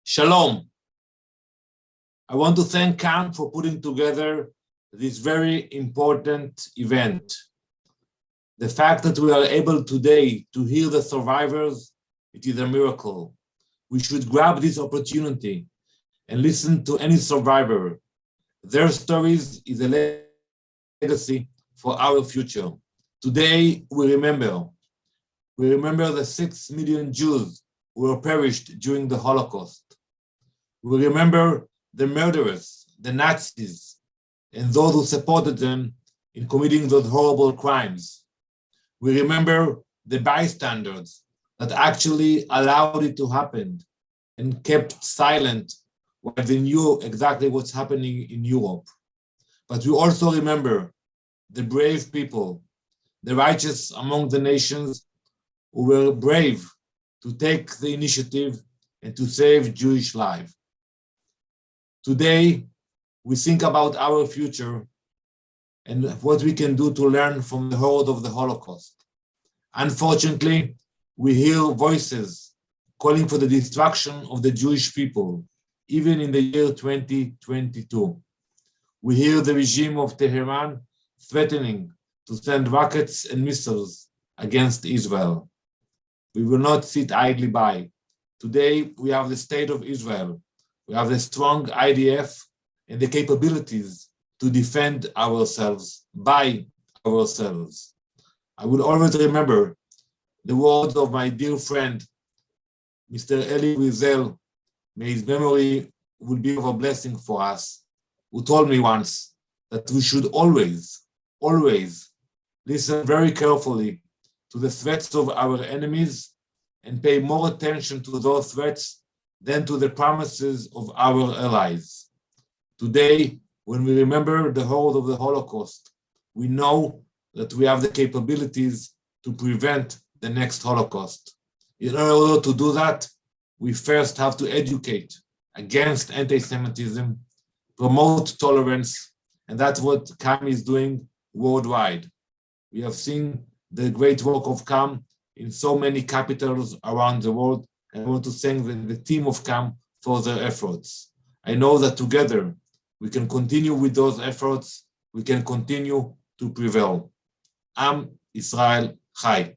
Shalom. I want to thank CAM for putting together this very important event. The fact that we are able today to hear the survivors, it is a miracle. We should grab this opportunity and listen to any survivor. Their stories is a legacy for our future. Today, we remember the 6 million Jews who were perished during the Holocaust. We remember the murderers, the Nazis, and those who supported them in committing those horrible crimes. We remember the bystanders that actually allowed it to happen and kept silent while they knew exactly what's happening in Europe. But we also remember the brave people, the righteous among the nations who were brave to take the initiative and to save Jewish life. Today, we think about our future and what we can do to learn from the horror of the Holocaust. Unfortunately, we hear voices calling for the destruction of the Jewish people, even in the year 2022. We hear the regime of Tehran threatening to send rockets and missiles against Israel. We will not sit idly by. Today, we have the state of Israel. We have the strong IDF and the capabilities to defend ourselves by ourselves. I will always remember the words of my dear friend, Mr. Eli Wiesel, may his memory will be of a blessing for us, who told me once that we should always listen very carefully to the threats of our enemies and pay more attention to those threats than to the promises of our allies. Today, when we remember the horror of the Holocaust, we know that we have the capabilities to prevent the next Holocaust. In order to do that, we first have to educate against anti-Semitism, promote tolerance, and that's what CAM is doing worldwide. We have seen the great work of CAM in so many capitals around the world, and I want to thank the team of CAM for their efforts. I know that together we can continue with those efforts, we can continue to prevail. Am Israel Chai.